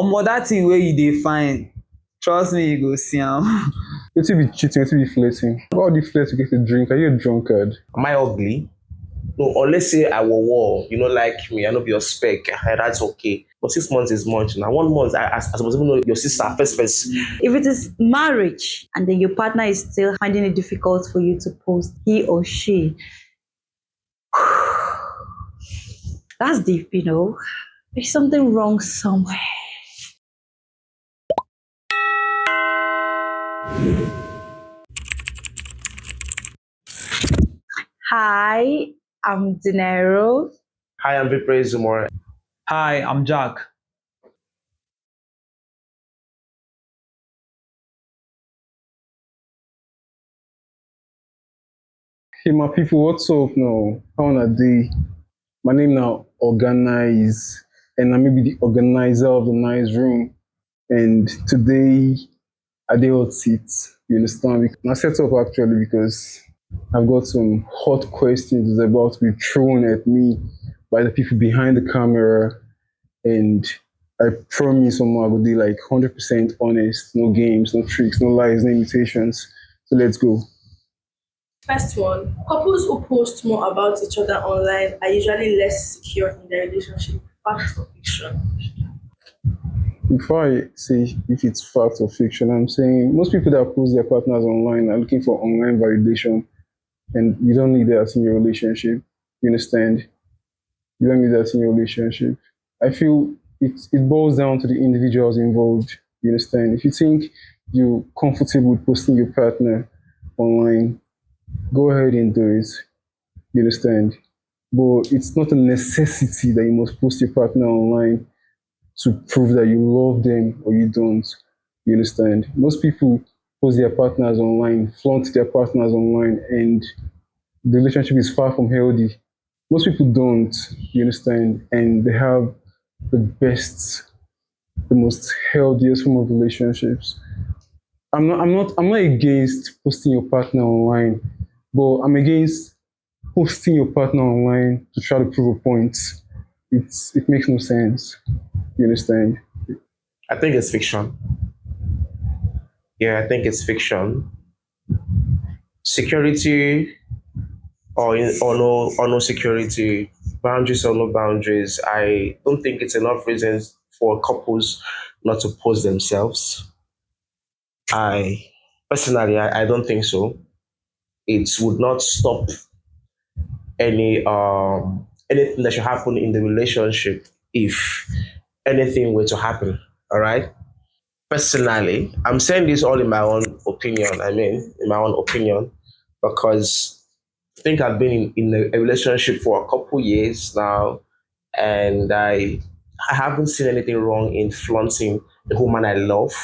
Omo, that thing where you dey find, trust me, you go see am. It will be cheating, it will be flirting. How do you flirt to get a drink? Are you a drunkard? Am I ugly? No, unless say I will war, you don't like me, I know be your spec, that's okay. But 6 months is much. Now 1 month, I suppose even know your sister first. If it is marriage and then your partner is still finding it difficult for you to post he or she, that's deep, you know. There's something wrong somewhere. Hi, I'm Dinero. Hi, I'm Vipre Zumor. Hi, I'm Jack. Hey, my people, what's up now? How on a day? My name now Organize, and I may be the organizer of the nice room. And today, I did hot seats. You understand? I set up actually because I've got some hot questions that's about to be thrown at me by the people behind the camera, and I promise I'm gonna be like 100% honest, no games, no tricks, no lies, no imitations. So let's go. First one, couples who post more about each other online are usually less secure in their relationship. Fact or fiction? Before I say if it's fact or fiction, I'm saying most people that post their partners online are looking for online validation, and you don't need that in your relationship. You understand? You don't need that in your relationship. I feel it boils down to the individuals involved. You understand? If you think you're comfortable with posting your partner online, go ahead and do it. You understand? But it's not a necessity that you must post your partner online to prove that you love them or you don't. You understand? Most people post their partners online, flaunt their partners online, and the relationship is far from healthy. Most people don't, you understand, and they have the best, the most healthiest form of relationships. I'm not against posting your partner online, but I'm against posting your partner online to try to prove a point. It makes no sense. You understand? I think it's fiction. Yeah, I think it's fiction. Security or no security, boundaries or no boundaries. I don't think it's enough reasons for couples not to post themselves. I personally, I don't think so. It would not stop anything that should happen in the relationship if anything were to happen. All right. Personally, I'm saying this all in my own opinion. I mean, in my own opinion, because I think I've been in a relationship for a couple years now, and I haven't seen anything wrong in flaunting the woman I love.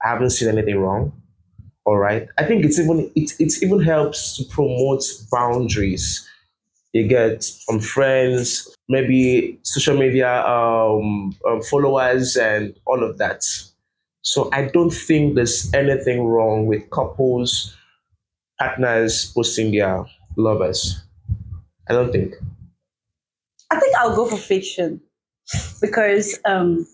I haven't seen anything wrong. All right. I think it's even helps to promote boundaries you get from friends, maybe social media followers, and all of that. So I don't think there's anything wrong with couples, partners posting their lovers. I don't think. I think I'll go for fiction because I've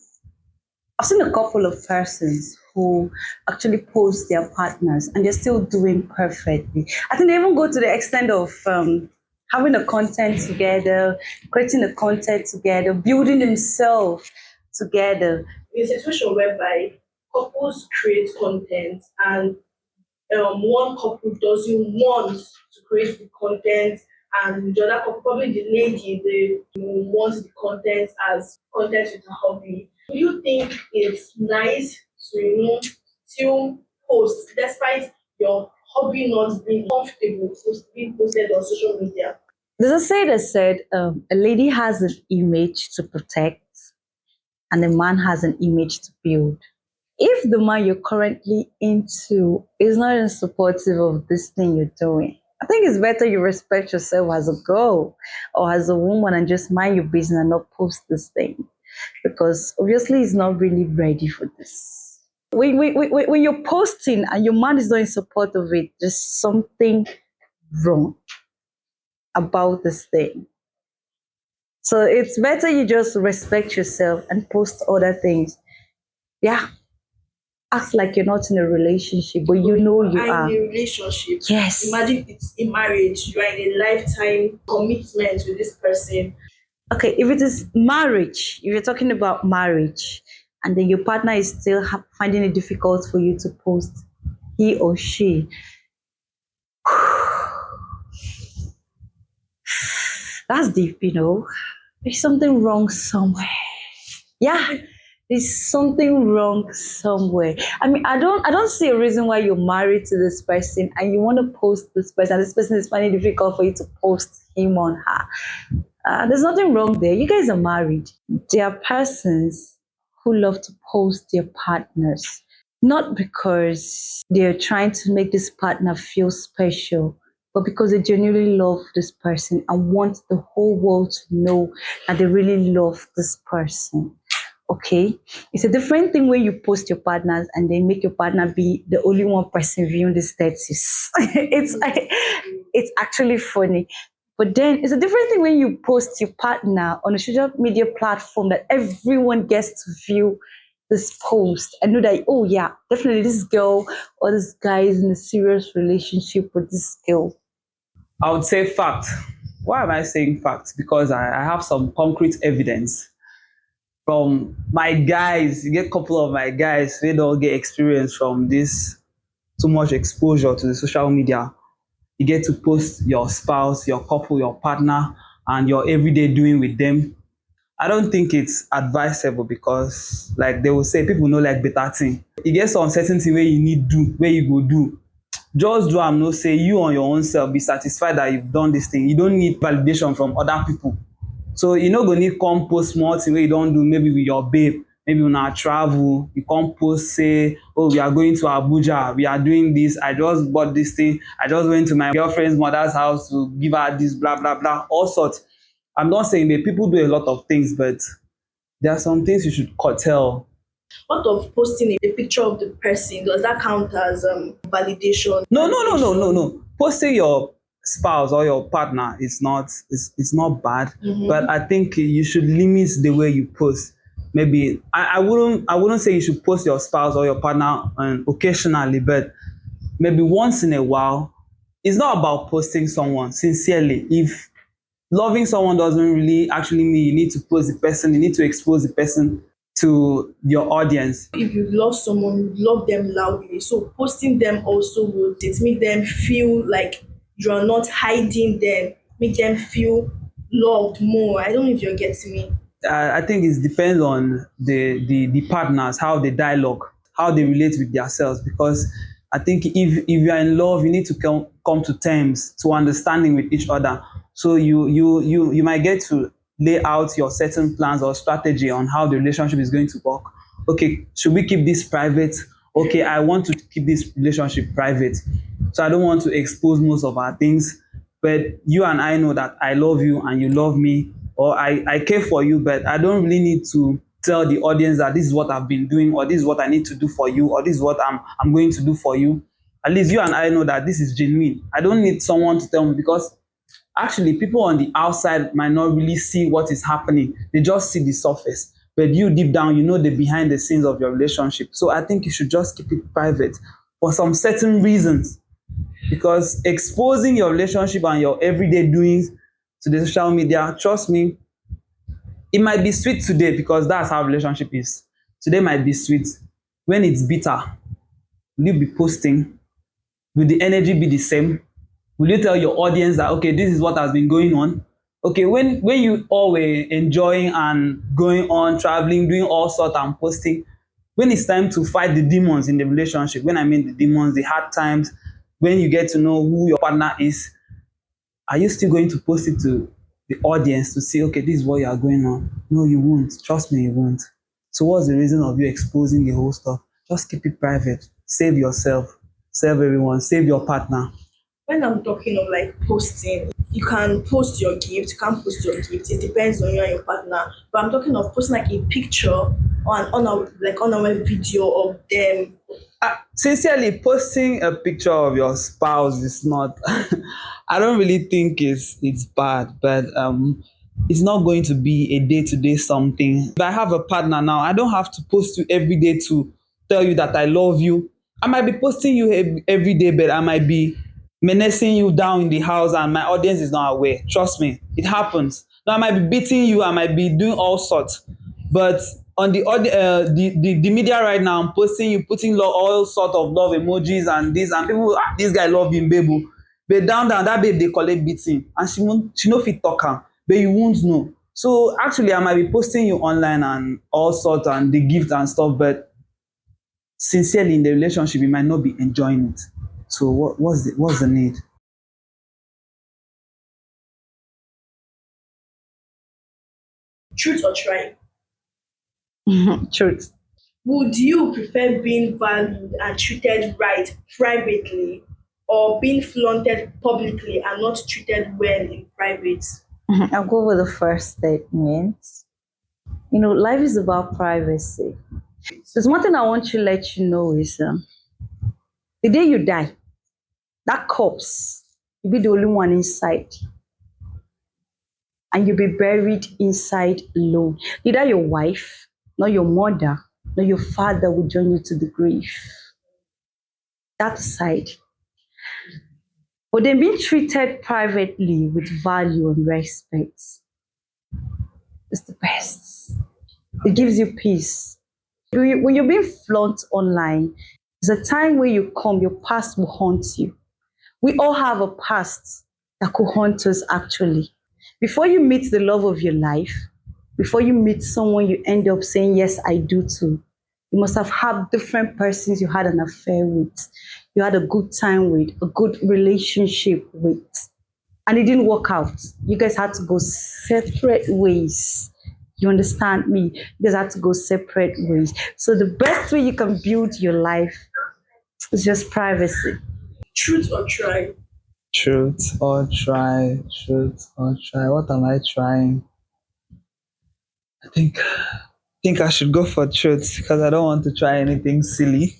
seen a couple of persons who actually post their partners and they're still doing perfectly. I think they even go to the extent of having a content together, creating a content together, building themselves together. In a situation whereby couples create content and one couple doesn't want to create the content and the other couple, probably the lady, they want the content as content with a hobby. Do you think it's nice to still post despite your hobby not being comfortable being posted on social media? There's a say that said a lady has an image to protect and a man has an image to build. If the man you're currently into is not even supportive of this thing you're doing, I think it's better you respect yourself as a girl or as a woman and just mind your business and not post this thing because obviously he's not really ready for this. When you're posting and your man is not in support of it, there's something wrong about this thing. So it's better you just respect yourself and post other things Yeah, act like you're not in a relationship, but you know you are are. in a relationship. Yes. Imagine it's a marriage. You are in a lifetime commitment with this person. Okay, if it is marriage, if you're talking about marriage, and then your partner is still finding it difficult for you to post he or she, that's deep, you know. There's something wrong somewhere. Yeah, there's something wrong somewhere. I mean, I don't see a reason why you're married to this person and you want to post this person, and this person is finding it difficult for you to post him on her. There's nothing wrong there. You guys are married. There are persons who love to post their partners, not because they're trying to make this partner feel special, but because they genuinely love this person and want the whole world to know that they really love this person. Okay, it's a different thing when you post your partners and then make your partner be the only one person viewing the status. It's actually funny. But then it's a different thing when you post your partner on a social media platform that everyone gets to view this post and know that, oh yeah, definitely this girl or this guy is in a serious relationship with this girl. I would say fact. Why am I saying fact? Because I have some concrete evidence from my guys. You get a couple of my guys, they don't get experience from this too much exposure to the social media. You get to post your spouse, your couple, your partner, and your everyday doing with them. I don't think it's advisable because, like they will say, people know like better thing. You get some certain thing where you need do, where you go do. Just do am know say you on your own self be satisfied that you've done this thing. You don't need validation from other people. So you no go need come post small thing wey you don do maybe with your babe, maybe una travel, you come post say, oh we are going to Abuja, we are doing this, I just bought this thing, I just went to my girlfriend's mother's house to give her this blah blah blah, all sorts. I'm not saying that people do a lot of things, but there are some things you should curtail. What of posting a picture of the person? Does that count as validation? No. Posting your spouse or your partner is not, it's not bad, but I think you should limit the way you post. Maybe I wouldn't say you should post your spouse or your partner occasionally, but maybe once in a while. It's not about posting someone sincerely. If loving someone doesn't really actually mean you need to post the person, you need to expose the person to your audience. If you love someone, you love them loudly. So posting them also would it make them feel like you are not hiding them, make them feel loved more. I don't know if you're getting me. I think it depends on the partners, how they dialogue, how they relate with themselves. Because I think if you are in love, you need to come to terms, to understanding with each other. So you might get to lay out your certain plans or strategy on how the relationship is going to work. Okay, should we keep this private? Okay, I want to keep this relationship private. So I don't want to expose most of our things. But you and I know that I love you and you love me, or I care for you, but I don't really need to tell the audience that this is what I've been doing, or this is what I need to do for you, or this is what I'm going to do for you. At least you and I know that this is genuine. I don't need someone to tell me, because actually people on the outside might not really see what is happening. They just see the surface. But you deep down, you know the behind the scenes of your relationship. So I think you should just keep it private for some certain reasons, because exposing your relationship and your everyday doings to the social media, trust me, it might be sweet today because that's how relationship is. Today might be sweet. When it's bitter, will you be posting? Will the energy be the same? Will you tell your audience that, okay, this is what has been going on? Okay, when you all were enjoying and going on traveling, doing all sorts and posting, when it's time to fight the demons in the relationship, when I mean the demons, the hard times, when you get to know who your partner is, are you still going to post it to the audience to say, okay, this is what you are going on? No, you won't. Trust me, you won't. So what's the reason of you exposing the whole stuff? Just keep it private. Save yourself. Save everyone. Save your partner. When I'm talking of like posting, you can post your gift, you can't post your gift. It depends on you and your partner. But I'm talking of posting like a picture or an on a video of them. Sincerely, posting a picture of your spouse is not. I don't really think it's bad, but It's not going to be a day-to-day something. If I have a partner now, I don't have to post you every day to tell you that I love you. I might be posting you every day, but I might be menacing you down in the house and my audience is not aware. Trust me, it happens. Now I might be beating you, I might be doing all sorts. But on the media right now, I'm posting you, putting all sort of love emojis and this, and people, this guy love him, babe. But down, that babe they collect beating, and she no fit talk am, but you won't know. So actually, I might be posting you online and all sorts and the gift and stuff, but sincerely in the relationship, you might not be enjoying it. So what's the need? Truth or try? Truth. Would you prefer being valued and treated right privately or being flaunted publicly and not treated well in private? I'll go with the first statement. Life is about privacy. There's one thing I want to let you know is the day you die, that corpse, you'll be the only one inside. And you'll be buried inside alone. Neither your wife, nor your mother, nor your father will join you to the grave. That side. But then being treated privately with value and respect is the best. It gives you peace. When you're being flaunted online, there's a time where you come, your past will haunt you. We all have a past that could haunt us actually. Before you meet the love of your life, before you meet someone you end up saying, yes, I do too, you must have had different persons you had an affair with, you had a good time with, a good relationship with, and it didn't work out. You guys had to go separate ways. You understand me? You guys had to go separate ways. So the best way you can build your life is just privacy. Truth or try? Truth or try? Truth or try? What am I trying? I think I should go for truth because I don't want to try anything silly.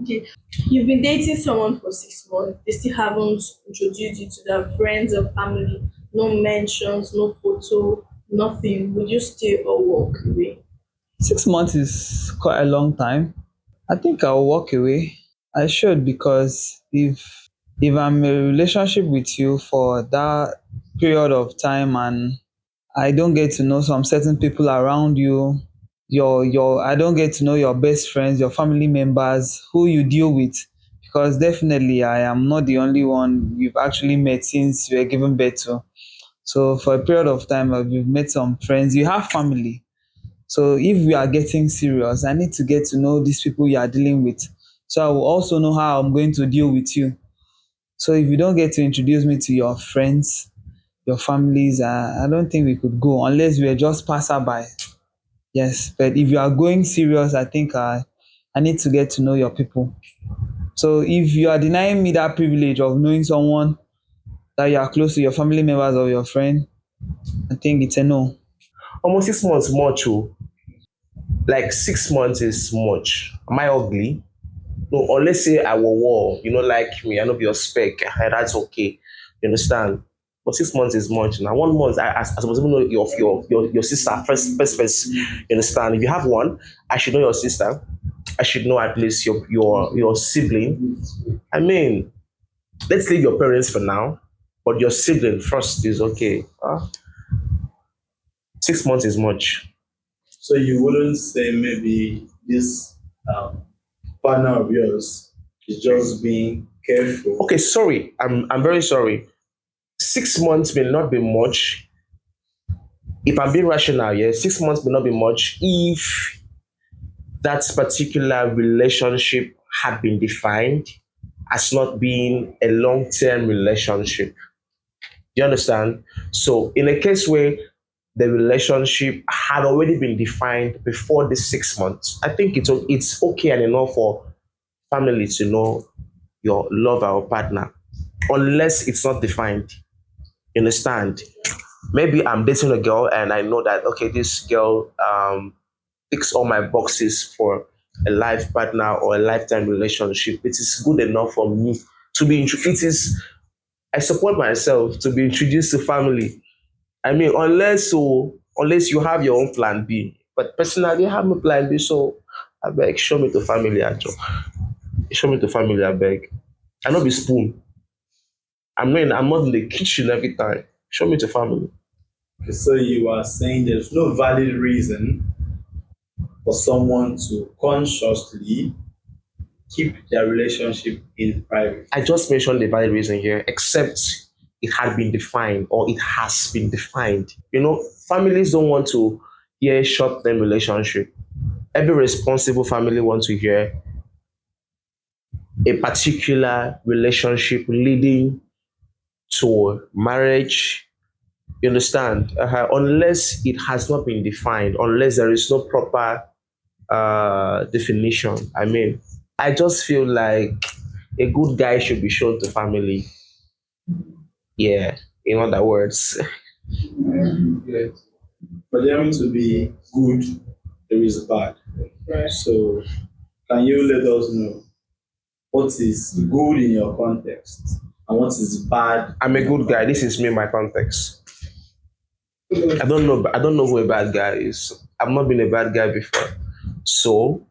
Okay. You've been dating someone for 6 months. They still haven't introduced you to their friends or family. No mentions, no photo, nothing. Would you stay or walk away? 6 months is quite a long time. I think I'll walk away. I should because if I'm in a relationship with you for that period of time and I don't get to know some certain people around you, your I don't get to know your best friends, your family members, who you deal with. Because definitely I am not the only one you've actually met since you were given birth to. So for a period of time, you've met some friends, you have family. So if we are getting serious, I need to get to know these people you are dealing with. So I will also know how I'm going to deal with you. So if you don't get to introduce me to your friends, your families, I don't think we could go unless we are just passerby. Yes, but if you are going serious, I think I need to get to know your people. So if you are denying me that privilege of knowing someone that you are close to, your family members or your friend, I think it's a no. Almost 6 months much. Oh. Like 6 months is much. Am I ugly? No, unless say I will war, you know, like me, I know be your spec, that's okay. You understand? But 6 months is much now. 1 month, I supposed to know your sister first. You understand? If you have one, I should know your sister. I should know at least your sibling. I mean, let's leave your parents for now, but your sibling first is okay. 6 months is much. So you wouldn't say maybe this um, partner of yours is just being careful. Okay, sorry. I'm very sorry. 6 months may not be much. If I'm being rational, yeah, 6 months may not be much if that particular relationship had been defined as not being a long-term relationship. You understand? So in a case where the relationship had already been defined before the 6 months, I think it's okay and enough for family to know your lover or partner, unless it's not defined. You understand? Maybe I'm dating a girl and I know that okay, this girl ticks all my boxes for a life partner or a lifetime relationship. It is good enough for me to be. It is. I support myself to be introduced to family. I mean, unless you have your own plan B. But personally, I have my plan B, so I beg, show me to family, Ajo. Show me to family, I beg. I not be spoon. I'm not in the kitchen every time. Show me to family. Okay, so you are saying there's no valid reason for someone to consciously keep their relationship in private. I just mentioned the valid reason here, except it had been defined or it has been defined. Families don't want to hear short-term relationship. Every responsible family wants to hear a particular relationship leading to marriage. You understand? Unless it has not been defined, unless there is no proper definition. I mean, I just feel like a good guy should be shown to family. Yeah, in other words. Yes. For them to be good, there is bad. So, can you let us know what is good in your context and what is bad? I'm a good guy. This is me, my context. I don't know who a bad guy is. I've not been a bad guy before. So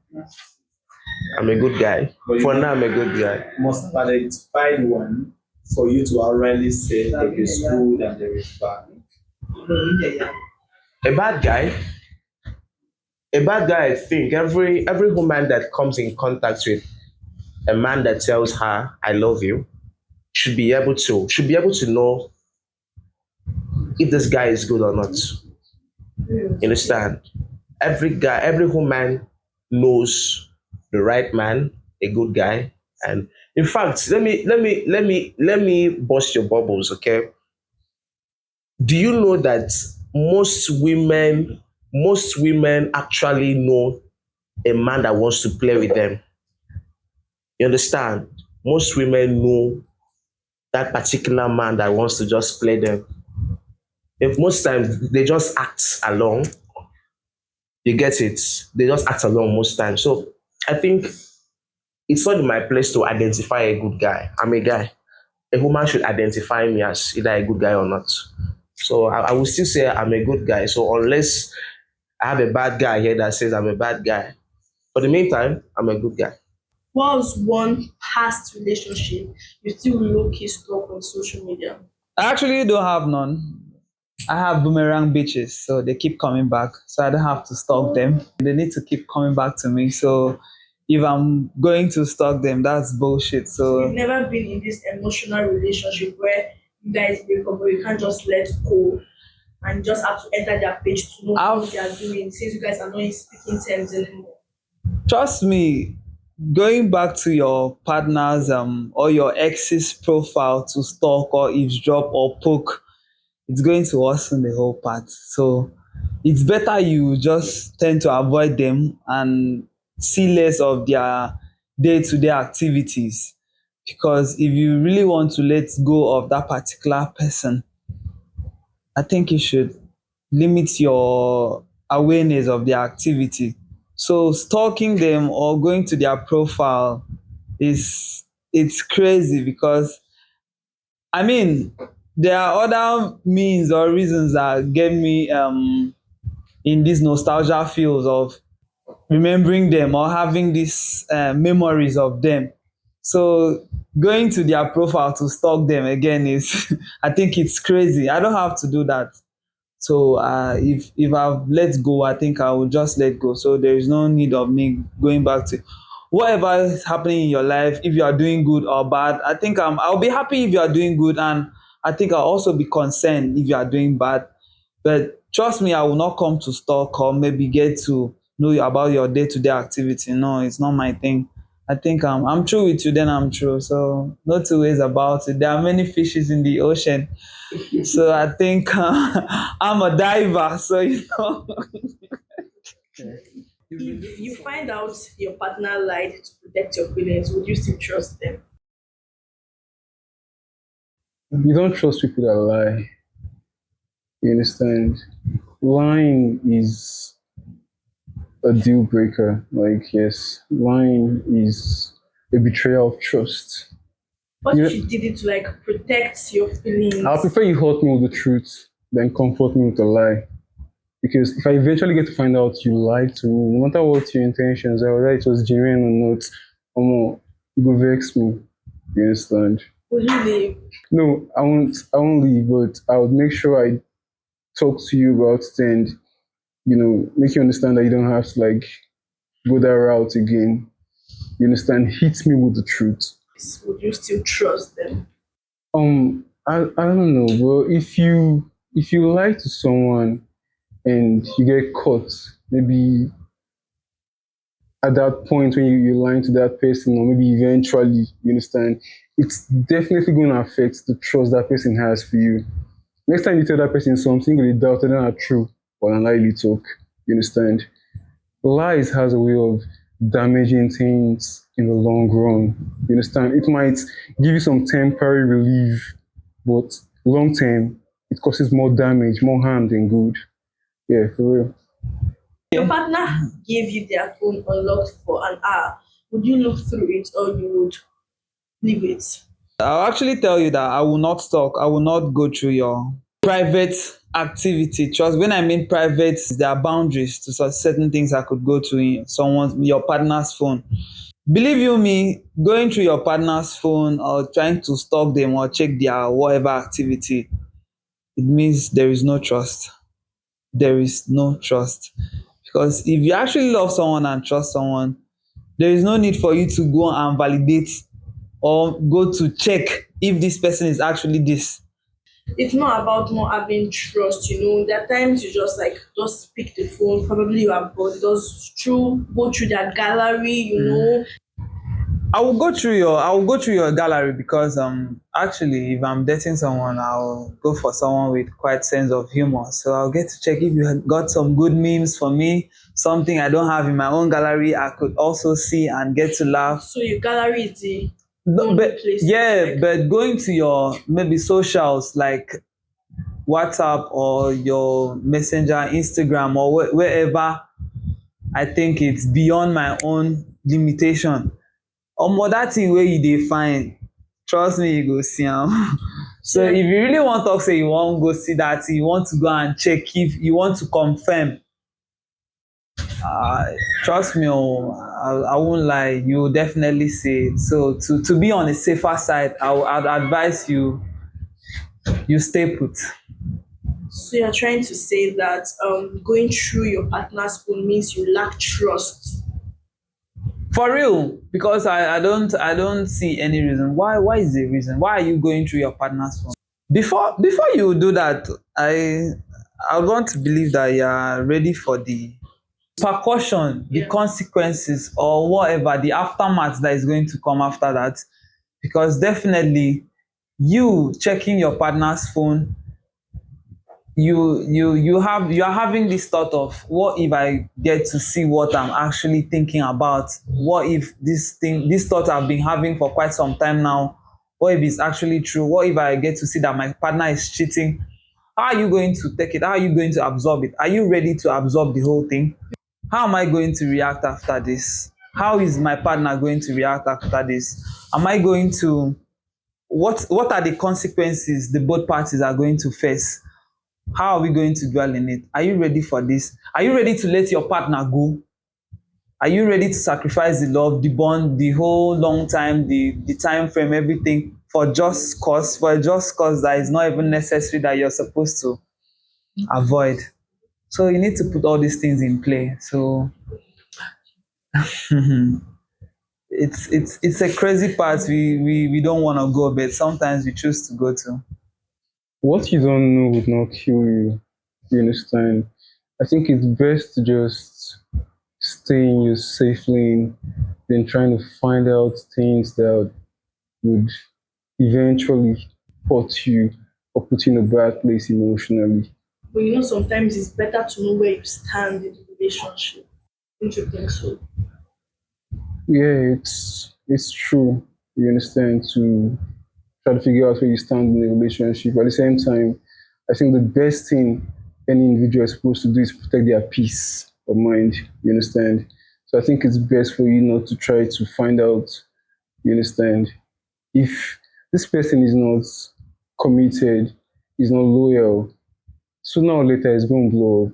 I'm a good guy. But you For now, I'm a good guy. must have identified one for you to already say there is good and there is bad. A bad guy, I think every woman that comes in contact with a man that tells her I love you should be able to know if this guy is good or not. You understand? Every woman knows the right man, a good guy. And in fact, let me bust your bubbles, okay? Do you know that most women actually know a man that wants to play with them? You understand? Most women know that particular man that wants to just play them. If most times they just act along, you get it. They just act along most times. So I think it's not in my place to identify a good guy. I'm a guy. A woman should identify me as either a good guy or not. So I will still say I'm a good guy. So unless I have a bad guy here that says I'm a bad guy, for the meantime, I'm a good guy. Once one past relationship you still low key stalk on social media? I actually don't have none. I have boomerang bitches, so they keep coming back. So I don't have to stalk them. They need to keep coming back to me. So if I'm going to stalk them, that's bullshit. You've So never been in this emotional relationship where you guys break up, but you can't just let go and just have to enter their page to know what I've they are doing since you guys are not in speaking terms anymore. trust me, going back to your partner's or your ex's profile to stalk or eavesdrop or poke, it's going to worsen the whole part. So it's better you just tend to avoid them and see less of their day-to-day activities. Because if you really want to let go of that particular person, I think you should limit your awareness of their activity. So stalking them or going to their profile is it's crazy because I mean there are other means or reasons that get me in these nostalgia feels of remembering them or having these memories of them. So going to their profile to stalk them again is I think it's crazy. I don't have to do that. So if I've let go, I think I will just let go. So there is no need of me going back to whatever is happening in your life. If you are doing good or bad, I think I'll be happy if you are doing good, and I think I'll also be concerned if you are doing bad. But trust me, I will not come to stalk or maybe get to know about your day-to-day activity. No, it's not my thing. I think I'm true with you, then I'm true. So no two ways about it. There are many fishes in the ocean. So I think I'm a diver. So If you find out your partner lied to protect your feelings, would you still trust them? You don't trust people that lie. You understand? Lying is a deal breaker. Like, yes, lying is a betrayal of trust. What You if know, you did it to like protect your I feelings? prefer you hurt me with the truth. than comfort me with a lie. Because if I eventually get to find out you lied to me, no matter what your intentions are, whether it was genuine or not, it will vex me. You understand? Would you leave? No, I won't leave, but I would make sure I talk to you about it and make you understand that you don't have to like go that route again. You understand? Hit me with the truth. Would you still trust them? I don't know, but if you lie to someone and you get caught, maybe at that point when you're lying to that person, or maybe eventually, you understand, it's definitely going to affect the trust that person has for you. Next time you tell that person something, you doubt whether not true or an lie you talk. You understand? Lies has a way of damaging things in the long run. You understand? It might give you some temporary relief, but long term, it causes more damage, more harm than good. Yeah, for real. Your partner gave you their phone unlocked for an hour. Would you look through it or you would leave it? I'll actually tell you that I will not stalk. I will not go through your private activity. Trust, when I mean private, there are boundaries to such certain things I could go to in your partner's phone. Believe you me, going through your partner's phone or trying to stalk them or check their whatever activity, it means there is no trust. There is no trust. Because if you actually love someone and trust someone, there is no need for you to go and validate or go to check if this person is actually this. It's not about not having trust, There are times you just like just pick the phone, probably you are bored, just go through their gallery. I will go through your gallery because actually if I'm dating someone I'll go for someone with quite sense of humor. So I'll get to check if you had got some good memes for me, something I don't have in my own gallery I could also see and get to laugh. So your gallery is the No, only but place to yeah, check. but going to your maybe socials like WhatsApp or your Messenger, Instagram or wherever I think it's beyond my own limitation. That thing wey you dey find, trust me you go see am. So if So you really wan talk say you wan go see that thing, you want to go and check if you want to confirm, trust me I won't lie, you will definitely see it. So to be on a safer side, I'd advise you stay put. so you're trying to say that going through your partner's phone means you lack trust. For real, because I don't see any reason. Why is the reason? Why are you going through your partner's phone? Before you do that, I want to believe that you are ready for the percussion, the Yeah. consequences, or whatever, the aftermath that is going to come after that. Because definitely you checking your partner's phone, you are having this thought of what if I get to see what I'm actually thinking about? What if this thought I've been having for quite some time now, what if it's actually true? What if I get to see that my partner is cheating? How are you going to take it? How are you going to absorb it? Are you ready to absorb the whole thing? How am I going to react after this? How is my partner going to react after this? Am I going to what are the consequences the both parties are going to face? How are we going to dwell in it? Are you ready for this? Are you ready to let your partner go? Are you ready to sacrifice the love, the bond, the whole long time, the time frame, everything for a just cause that is not even necessary that you're supposed to avoid? So you need to put all these things in play. So it's a crazy part we don't want to go, but sometimes we choose to go to. What you don't know would not kill you. You understand? I think it's best to just stay in your safe lane than trying to find out things that would eventually hurt you or put you in a bad place emotionally. But sometimes it's better to know where you stand in the relationship. Don't you think so? Yeah, it's true. You understand, to try to figure out where you stand in a relationship. But at the same time, I think the best thing any individual is supposed to do is protect their peace of mind. You understand? So I think it's best for you not to try to find out, you understand, if this person is not committed, is not loyal, sooner or later it's going to blow up.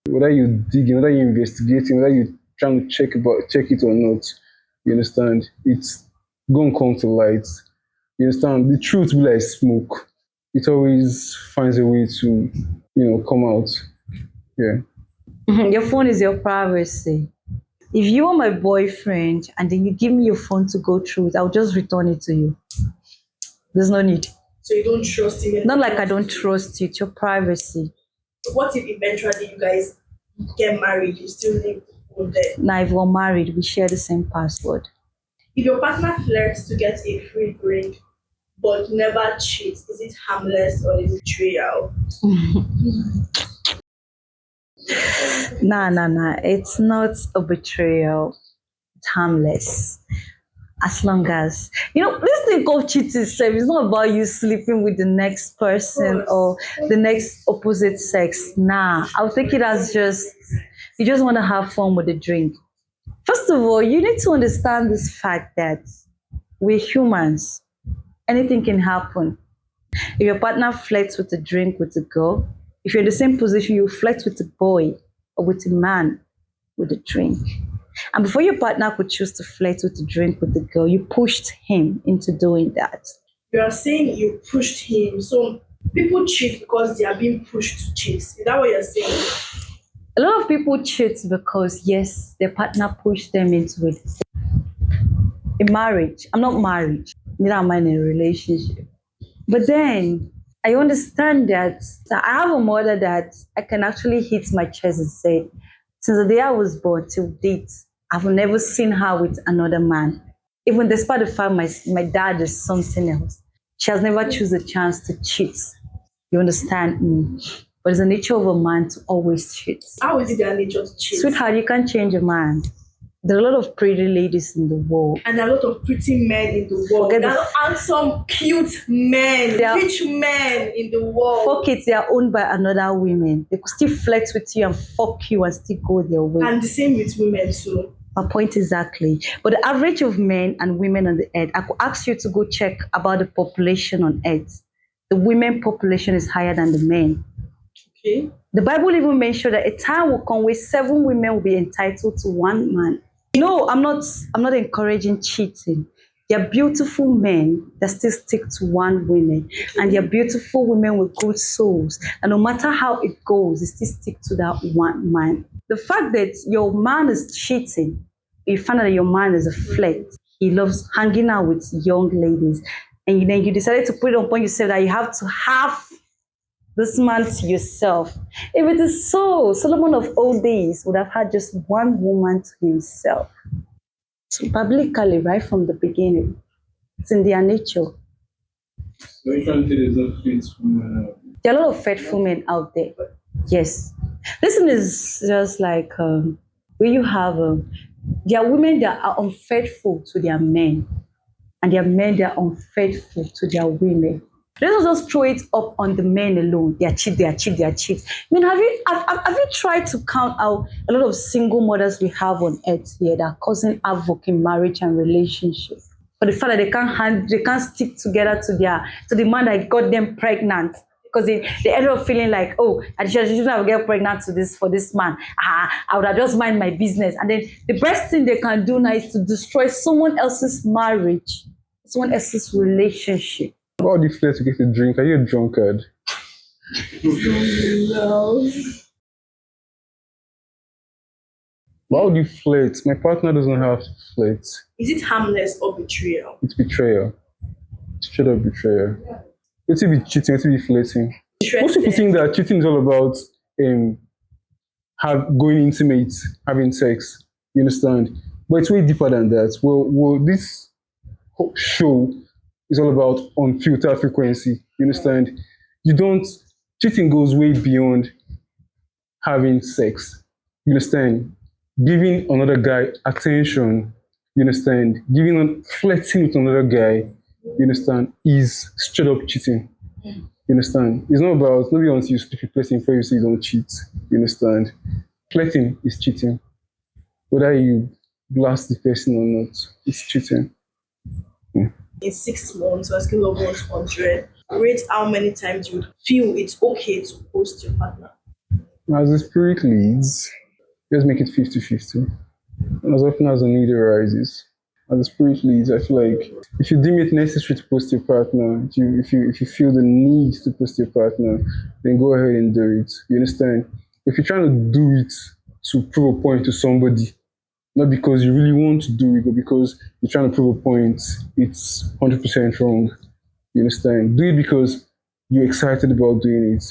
Whether you digging, whether you investigating, whether you trying to check it or not, you understand? It's going to come to light. You understand? The truth be like smoke. It always finds a way to, come out. Yeah. Your phone is your privacy. If you are my boyfriend and then you give me your phone to go through it, I'll just return it to you. There's no need. So you don't trust him? Not like I don't trust you. It's your privacy. What if eventually you guys get married? You still leave the phone there? Now, if we're married, we share the same password. If your partner flirts to get a free drink but never cheats, is it harmless or is it betrayal? Nah. It's not a betrayal. It's harmless. As long as, this thing called cheating itself is not about you sleeping with the next person or the next opposite sex. Nah, I'll take it as you just want to have fun with the drink. First of all, you need to understand this fact that we're humans. Anything can happen. If your partner flirts with a drink with a girl, if you're in the same position, you flirt with a boy or with a man with a drink. And before your partner could choose to flirt with a drink with the girl, you pushed him into doing that. You are saying you pushed him. So people cheat because they are being pushed to cheat. Is that what you're saying? A lot of people cheat because, yes, their partner pushed them into it. In marriage, I'm not married, neither am I in a relationship. But then I understand that I have a mother that I can actually hit my chest and say, since the day I was born till date, I've never seen her with another man. Even despite the fact my dad is something else, she has never chosen a chance to cheat. You understand me? But it's the nature of a man to always cheat. How is it their nature to cheat? Sweetheart, you can't change a man. There are a lot of pretty ladies in the world. And there are a lot of pretty men in the world. There are handsome, cute men, rich men in the world. Fuck it, they are owned by another woman. They could still flex with you and fuck you and still go their way. And the same with women too. My point exactly. But the average of men and women on the earth, I could ask you to go check about the population on earth. The women population is higher than the men. Okay. The Bible even mentioned that a time will come where 7 women will be entitled to 1 man. No, I'm not encouraging cheating. There are beautiful men that still stick to 1 woman, and there are beautiful women with good souls. And no matter how it goes, they still stick to that 1 man. The fact that your man is cheating, you find out that your man is a flirt. He loves hanging out with young ladies, and then you decided to put it upon yourself that you have to have this man to yourself. If it is so, Solomon of old days would have had just 1 woman to himself. So biblically, right from the beginning, it's in their nature. So you can say there's no faithful men. There are a lot of faithful men out there. Yes. Listen, is just like where you have, there are women that are unfaithful to their men, and there are men that are unfaithful to their women. Let's not just throw it up on the men alone. They are cheat. I mean, have you tried to count out a lot of single mothers we have on earth here that are causing havoc in marriage and relationship? But the fact that they can't stick together to the man that got them pregnant, because they end up feeling like, oh, I shouldn't have get pregnant for this man. I would have just mind my business. And then the best thing they can do now is to destroy someone else's marriage, someone else's relationship. Why would you flirt to get a drink? Are you a drunkard? No. Why would you flirt? My partner doesn't have to flirt. Is it harmless or betrayal? It's betrayal. It's straight up betrayal. It's be cheating, it's be flirting. Most people think that cheating is all about going intimate, having sex. You understand? But it's way deeper than that. Well, this whole show is all about unfiltered frequency. You understand? Cheating goes way beyond having sex. You understand? Giving another guy attention, you understand? Flirting with another guy, you understand, is straight up cheating. You understand? It's not about, nobody wants you to sleep with a person before you say you don't cheat. You understand? Flirting is cheating. Whether you blast the person or not, it's cheating. In 6 months, on a scale of 1 to 100, Rate how many times you feel it's okay to post your partner. As the spirit leads, just make it 50-50. And as often as the need arises. As the spirit leads, I feel like if you deem it necessary to post your partner, if you feel the need to post your partner, then go ahead and do it. You understand? If you're trying to do it to prove a point to somebody, not because you really want to do it, but because you're trying to prove a point, it's 100% wrong. You understand? Do it because you're excited about doing it,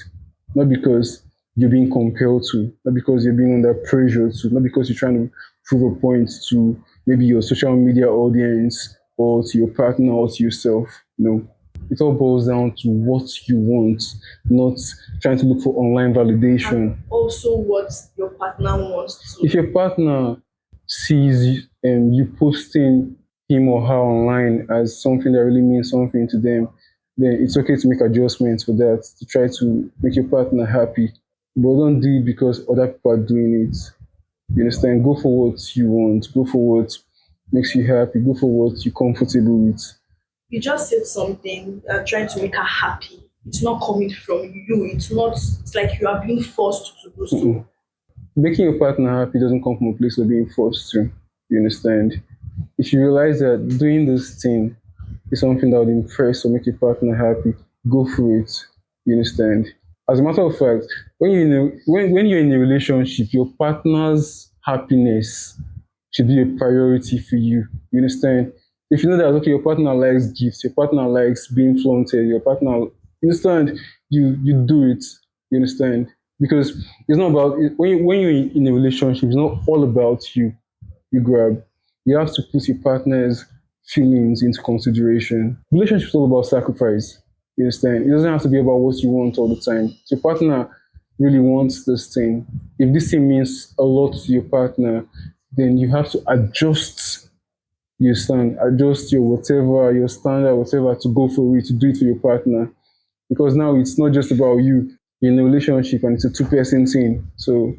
not because you're being compelled to, not because you're being under pressure to, not because you're trying to prove a point to maybe your social media audience or to your partner or to yourself. No. It all boils down to what you want, not trying to look for online validation. Also, what your partner wants If to. your partner sees you posting him or her online as something that really means something to them, then it's okay to make adjustments for that to try to make your partner happy. But don't do it because other people are doing it. You understand? Go for what you want. Go for what makes you happy. Go for what you're comfortable with. You just said something, trying to make her happy. It's not coming from you. It's not. It's like you are being forced to do so. Making your partner happy doesn't come from a place of being forced to. You understand? If you realize that doing this thing is something that would impress or make your partner happy, go for it. You understand? As a matter of fact, when you're in a relationship, your partner's happiness should be a priority for you. You understand? If you know that okay, your partner likes gifts, your partner likes being flaunted, your partner you understand, you do it. You understand? Because it's not about when you're in a relationship, it's not all about you grab. You have to put your partner's feelings into consideration. Relationship is all about sacrifice. You understand? It doesn't have to be about what you want all the time. If your partner really wants this thing, if this thing means a lot to your partner, then you have to adjust your stand, adjust your whatever, your standard, whatever to go for it, to do it for your partner. Because now it's not just about you. You're in a relationship and it's a two-person thing. So